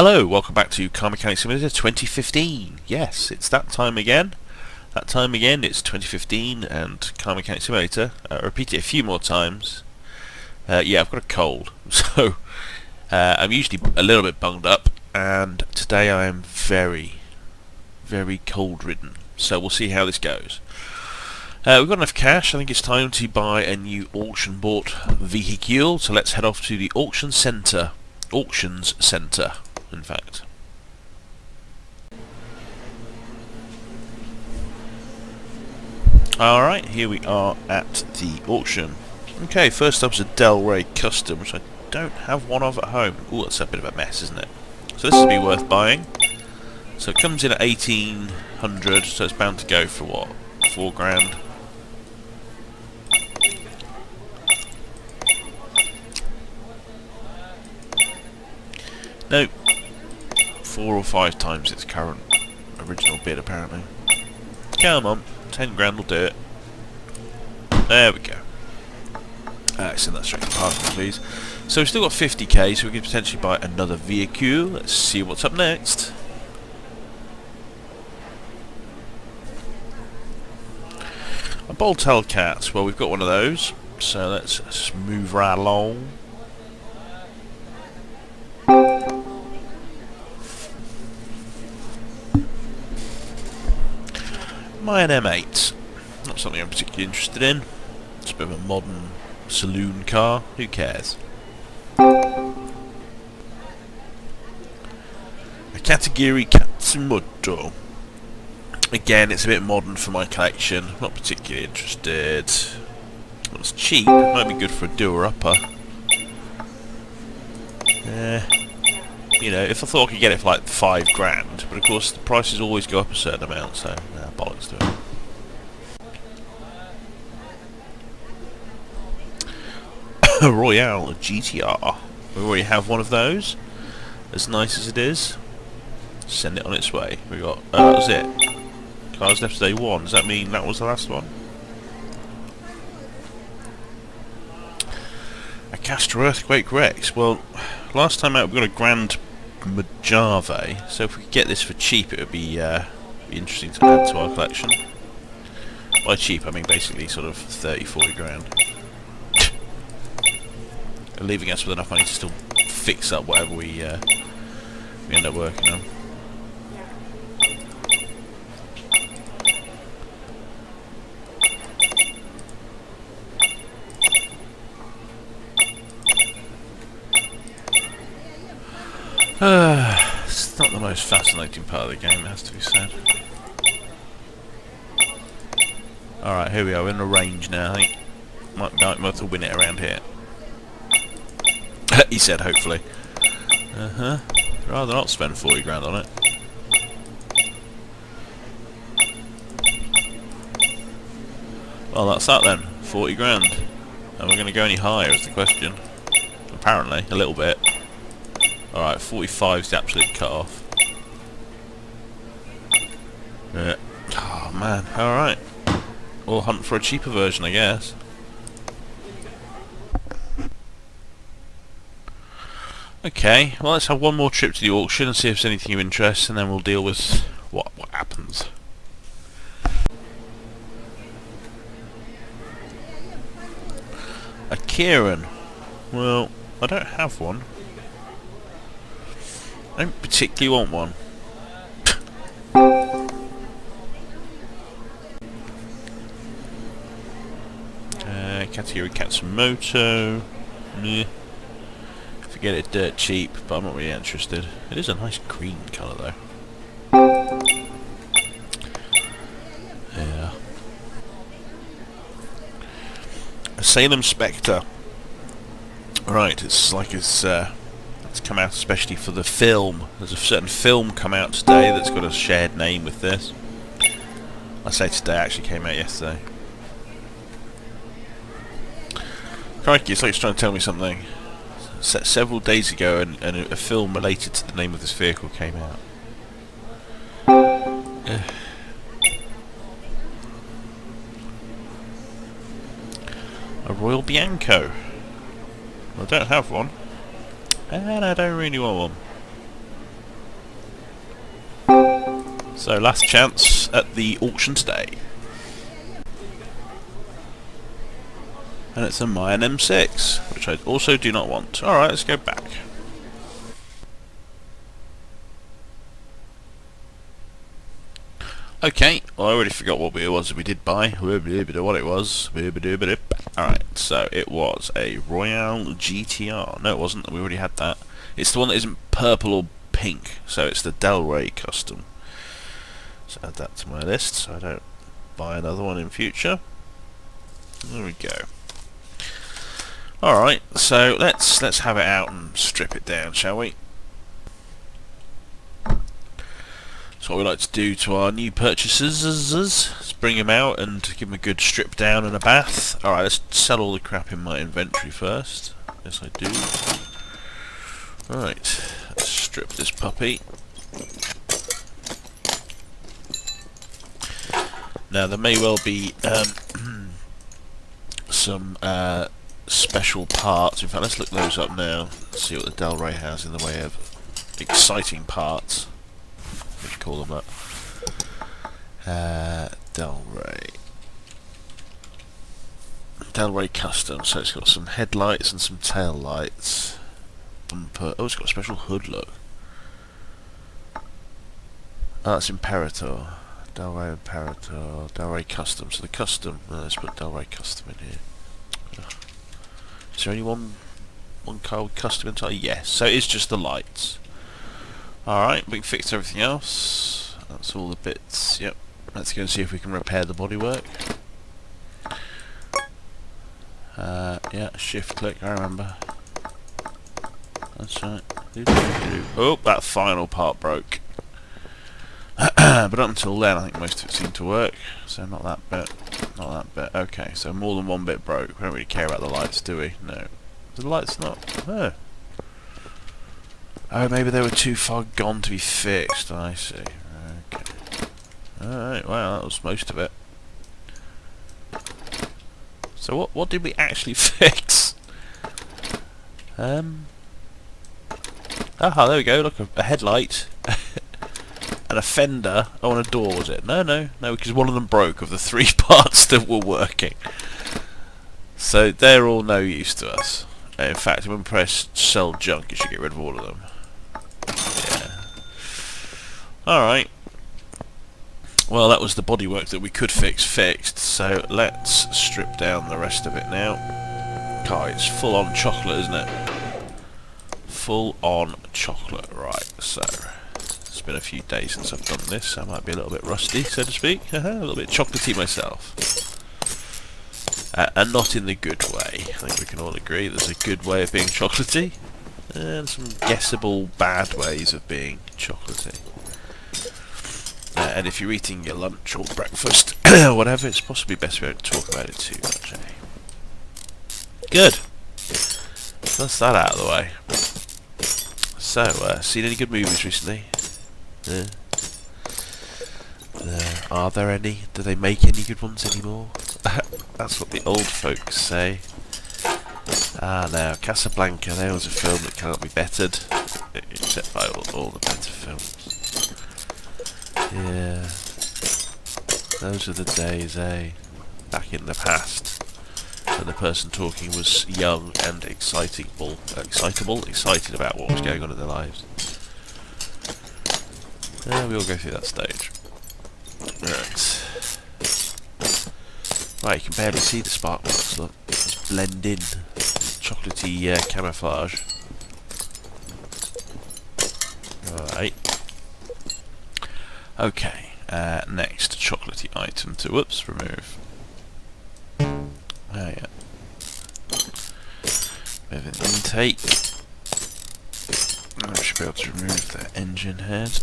Hello, welcome back to Car Mechanic Simulator 2015. Yes, it's that time again. It's 2015 and Car Mechanic Simulator. Repeat it a few more times. Yeah, I've got a cold, so I'm usually a little bit bunged up, and today I am very, very cold-ridden. So we'll see how this goes. We've got enough cash. I think it's time to buy a new auction-bought vehicle. So let's head off to the auctions centre, in fact. Alright, here we are at the auction. Okay, first up is a Del Rey Custom, which I don't have one of at home. Ooh, that's a bit of a mess, isn't it? So this would be worth buying. So it comes in at 1800, so it's bound to go for what? 4 grand. Nope. 4 or 5 times its current original bid, apparently. Come on, 10 grand will do it. There we go. Send that straight to parking, please. So we've still got 50k, so we could potentially buy another vehicle. Let's see what's up next. A Bold Hellcat. Well, we've got one of those, so let's move right along. An M8. Not something I'm particularly interested in. It's a bit of a modern saloon car. Who cares? A Katagiri Katsumoto. Again, it's a bit modern for my collection. Not particularly interested. Well, it's cheap. Might be good for a doer-upper. You know, if I thought I could get it for like 5 grand, but of course the prices always go up a certain amount, so bollocks to it. Royale GTR. We already have one of those. As nice as it is, send it on its way. We got. That was it. Cars left today 1. Does that mean that was the last one? A Castor Earthquake Rex. Well, last time out we got a Grand Mojave, so if we could get this for cheap, it would be interesting to add to our collection. By cheap, I mean basically sort of 30-40 grand. And leaving us with enough money to still fix up whatever we end up working on. It's not the most fascinating part of the game, it has to be said. Alright, here we are, we're in a range now. I think might be able to win it around here. He said, hopefully. Rather not spend 40 grand on it. Well, that's that then. 40 grand. And we're going to go any higher is the question. Apparently, a little bit. Alright, 45 is the absolute cut-off. Oh man, alright. We'll hunt for a cheaper version, I guess. Okay, well let's have one more trip to the auction and see if there's anything of interest, and then we'll deal with what happens. A Kieran. Well, I don't have one. I don't particularly want one. Katagiri Katsumoto. Meh. Forget it, dirt cheap, but I'm not really interested. It is a nice green colour though. Yeah. A Salem Spectre. Right, it's like it's come out especially for the film. There's a certain film come out today that's got a shared name with this. I say today, actually came out yesterday. Crikey, it's like it's trying to tell me something. Several days ago, and a film related to the name of this vehicle came out. A Royal Bianco. I don't have one. And I don't really want one. So last chance at the auction today. And it's a Mayan M6, which I also do not want. Alright, let's go back. Okay, well I already forgot what it was we did buy. What it was. Alright, so it was a Royale GTR. No, it wasn't. We already had that. It's the one that isn't purple or pink, so it's the Del Rey Custom. So add that to my list so I don't buy another one in future. There we go. Alright, so let's have it out and strip it down, shall we? That's what we like to do to our new purchases, is bring them out and give them a good strip down and a bath. Alright, let's sell all the crap in my inventory first. Yes I do. Right, let's strip this puppy. Now there may well be some special parts. In fact, let's look those up now. See what the Del Rey has in the way of exciting parts. What do you call them that? Del Rey Custom. So it's got some headlights and some tail lights. Bumper. Oh, it's got a special hood look. Oh, that's Imperator. Del Rey Imperator. Del Rey Custom. So the custom. Let's put Del Rey Custom in here. Is there only one car with custom inside? Yes. So it's just the lights. Alright, we can fix everything else. That's all the bits. Yep. Let's go and see if we can repair the bodywork. Yeah, shift click, I remember. That's right. Oh, that final part broke. But up until then, I think most of it seemed to work. So not that bit. Not that bit. Okay, so more than one bit broke. We don't really care about the lights, do we? No. The lights not... Oh. Oh, maybe they were too far gone to be fixed. I see. Okay. Alright, well, that was most of it. So what did we actually fix? Aha, there we go. Look, a headlight. And a fender. Oh, and a door, was it? No, because one of them broke of the 3 parts that were working. So they're all no use to us. In fact, when we press sell junk, it should get rid of all of them. Yeah. Alright. Well, that was the bodywork that we could fix fixed. So let's strip down the rest of it now. God, it's full on chocolate, isn't it? Full on chocolate. Right, so... It's been a few days since I've done this, so I might be a little bit rusty, so to speak. A little bit chocolatey myself. And not in the good way. I think we can all agree there's a good way of being chocolatey, and some guessable bad ways of being chocolatey. And if you're eating your lunch or breakfast, or whatever, it's possibly best we don't talk about it too much, eh? Good! So that's that out of the way. So, seen any good movies recently? Are there any? Do they make any good ones anymore? That's what the old folks say. Ah, now, Casablanca, there was a film that cannot be bettered, except by all the better films. Yeah. Those are the days, eh? Back in the past, when the person talking was young and excited about what was going on in their lives. We all go through that stage. Right. Right, you can barely see the spark marks, look. Just blend in. Chocolatey camouflage. Alright. Okay, next chocolatey item to, remove. Oh yeah. We have an intake. I should be able to remove the engine head.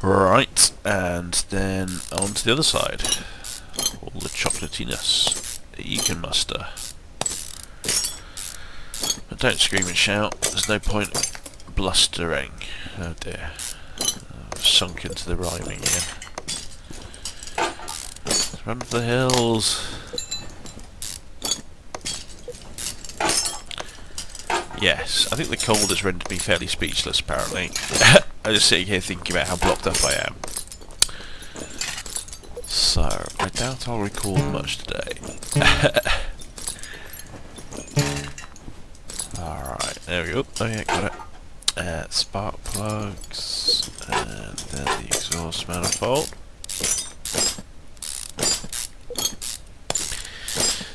Right, and then on to the other side. All the chocolatiness that you can muster. But don't scream and shout, there's no point blustering. Oh dear. I've sunk into the rhyming again. Run for the hills. Yes, I think the cold has rendered me fairly speechless, apparently. I'm just sitting here thinking about how blocked up I am. So, I doubt I'll record much today. Alright, there we go. Oh yeah, got it. Spark plugs, and then the exhaust manifold.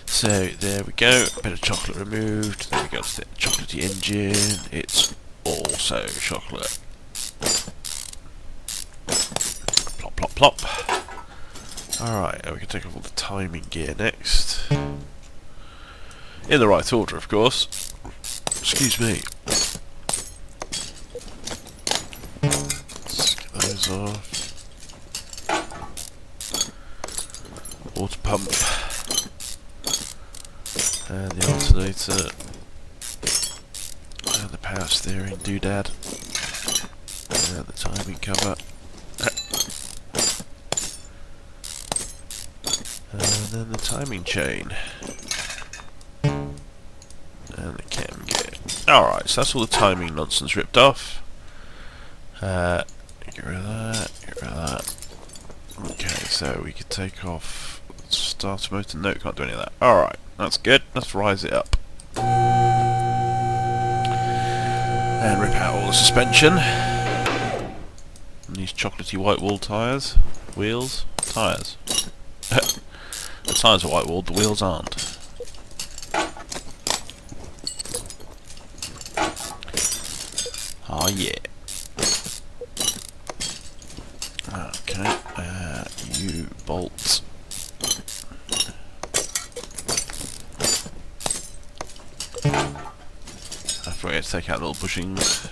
So there we go, a bit of chocolate removed, then we got the chocolatey engine, it's also chocolate. Plop, plop, plop. Alright, we can take off all the timing gear next. In the right order, of course. Excuse me. Let's get those off. Water pump. And the alternator. And the power steering doodad. And the timing cover. And then the timing chain. And the cam gear. Alright, so that's all the timing nonsense ripped off. Get rid of that, get rid of that. Okay, so we could take off starter motor. No, can't do any of that. Alright, that's good. Let's rise it up. And rip out all the suspension. And these chocolatey white wall tyres. Wheels? Tyres. The tyres are white walled, the wheels aren't. Oh yeah. Okay, U-bolt. I forget to take out little bushings.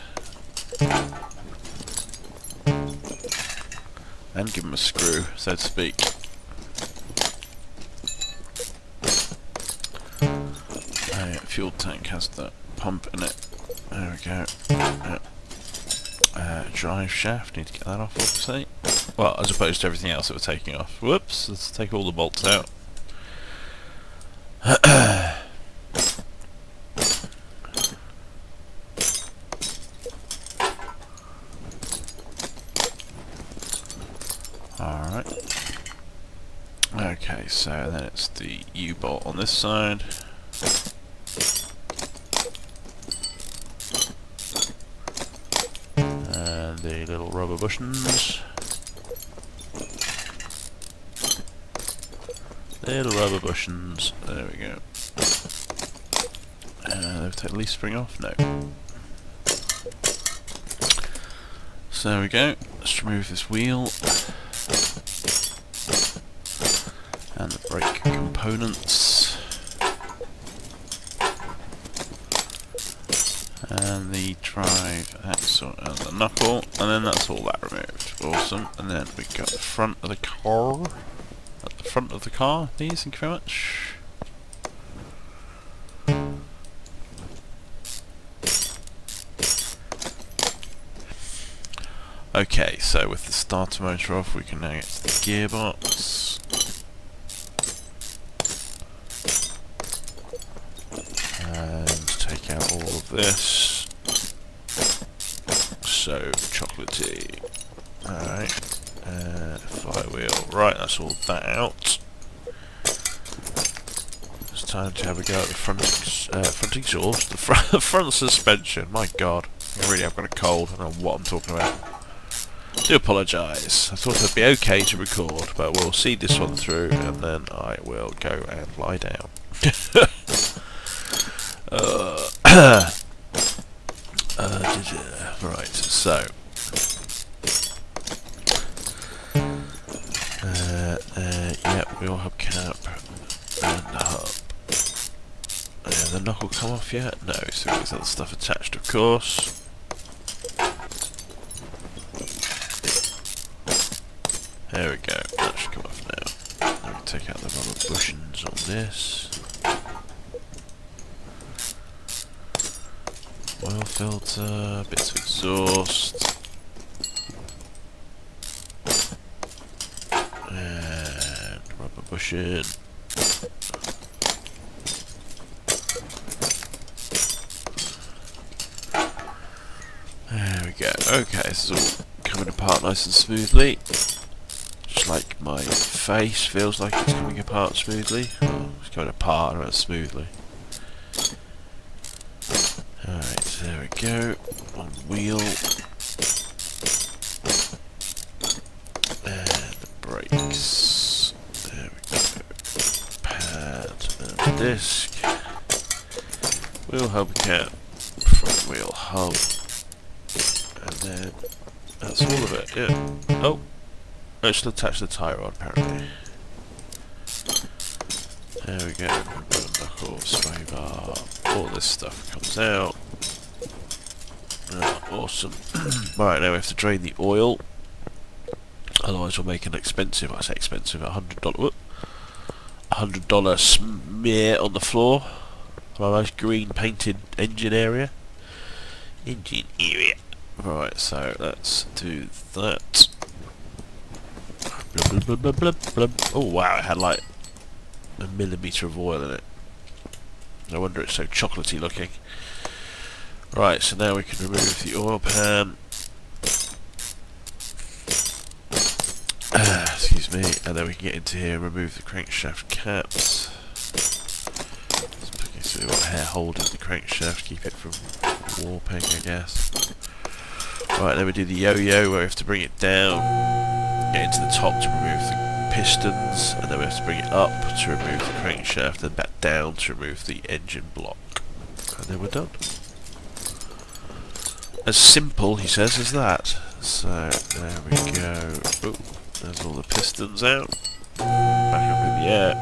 And give them a screw, so to speak. Fuel tank has the pump in it. There we go. Drive shaft, need to get that off obviously. Well, as opposed to everything else that we're taking off. Whoops, let's take all the bolts out. Alright. Okay, so then it's the U-bolt on this side. And the little rubber bushings. Little rubber bushings. There we go. They've taken the leaf spring off? No. So there we go. Let's remove this wheel. And the brake components. And the drive axle and the knuckle. And then that's all that removed. Awesome. And then we got the front of the car. At the front of the car, please. Thank you very much. Okay, so with the starter motor off, we can now get to the gearbox. And take out all of this. So, chocolatey. Alright. Flywheel. Right, that's all that out. It's time to have a go at the front exhaust. The front suspension. My god. I really have got a cold. I don't know what I'm talking about. Do apologise. I thought it'd be okay to record, but we'll see this one through and then I will go and lie down. Right, so yeah, wheel hub cap and the hub. The knuckle come off yet? No, so there's other stuff attached, of course. There we go, that should come off now. Let me take out the rubber bushings on this. Oil filter, bits of exhaust. And rubber caution. There we go. Okay, this is all coming apart nice and smoothly. Just like my face feels like it's coming apart smoothly. Oh, it's coming apart, not smoothly. Alright, there we go. On wheel. And the brakes. There we go. Pad and disc. Wheel hub cap. Front wheel hub. And then that's all of it, yeah. Oh! It's still attached to the tyre rod, apparently. There we go. Knuckle, sway bar, all this stuff comes out. Oh, awesome. Right, now we have to drain the oil. Otherwise we'll make an expensive, I say expensive, $100 smear on the floor. On a nice green painted engine area. Right, so let's do that. Blub, blub, blub, blub, blub. Oh wow, it had like a millimetre of oil in it. No wonder it's so chocolatey looking. Right, so now we can remove the oil pan. Excuse me, and then we can get into here and remove the crankshaft caps. So we've got hair holding the crankshaft, keep it from warping, I guess. Right, then we do the yo-yo where we have to bring it down, get into the top to remove the pistons, and then we have to bring it up to remove the crankshaft, then back down to remove the engine block. And then we're done. As simple, he says, as that. So, there we go. Oh, there's all the pistons out. Back up in the air.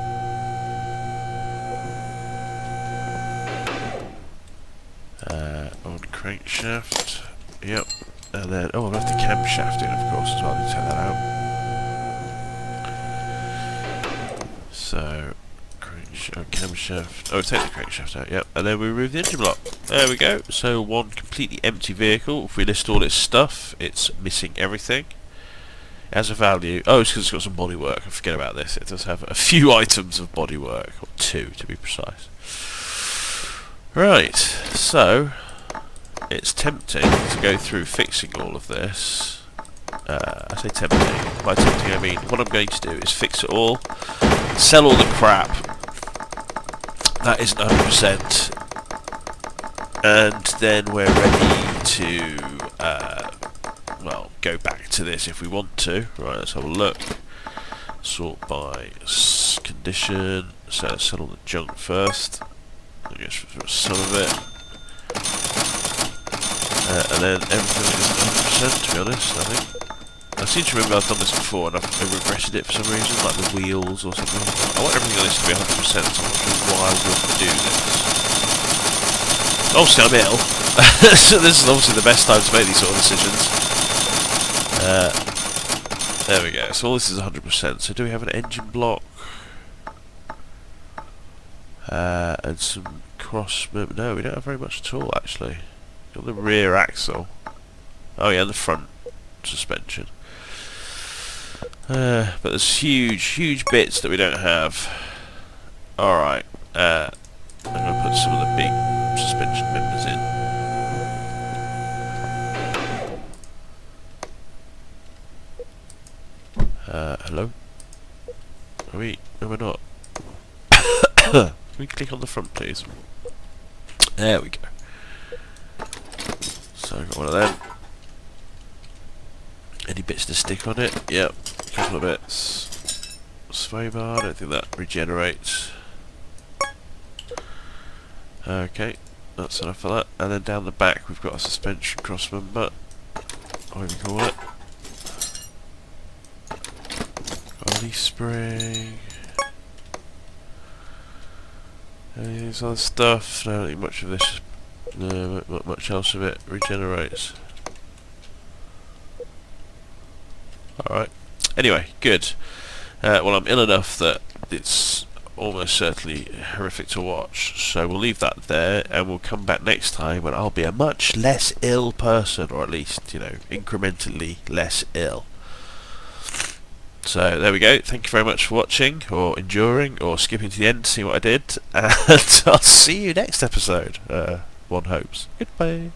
On crankshaft. Yep. And then, oh, I'll have the camshaft in, of course, as well. I need to take that out. So, camshaft. Oh, take the crankshaft out, yep. And then we remove the engine block. There we go. So, one completely empty vehicle. If we list all its stuff, it's missing everything. It has a value. Oh, it's because it's got some bodywork. I forget about this. It does have a few items of bodywork, or 2 to be precise. Right, so it's tempting to go through fixing all of this. I say tempting. By tempting I mean what I'm going to do is fix it all, sell all the crap that isn't 100%, and then we're ready to well, go back to this if we want to. Right, let's have a look. Sort by condition. So let's sell all the junk first. I guess some of it. And then everything is 100%, to be honest, I think. I seem to remember I've done this before and I've regretted it for some reason, like the wheels or something. I want everything on this to be 100%, so I'm not sure why I would do this. Obviously I'm ill, so this is obviously the best time to make these sort of decisions. There we go, so all this is 100%. So do we have an engine block? And some cross... No, we don't have very much at all, actually. Got the rear axle. Oh yeah, the front suspension. But there's huge bits that we don't have. Alright. I'm going to put some of the big suspension members in. Hello? Are we? No, we're not. Can we click on the front, please? There we go. So I've got one of them. Any bits to stick on it? Yep, a couple of bits. Sway bar, I don't think that regenerates. Okay, that's enough for that. And then down the back we've got a suspension cross member. What do we call it? Leaf spring. Any of this other stuff? No, I don't think much of this. No, not much else of it regenerates. Alright. Anyway, good. Well, I'm ill enough that it's almost certainly horrific to watch, so we'll leave that there, and we'll come back next time when I'll be a much less ill person, or at least, you know, incrementally less ill. So there we go. Thank you very much for watching, or enduring, or skipping to the end to see what I did, and I'll see you next episode. One hopes. Goodbye.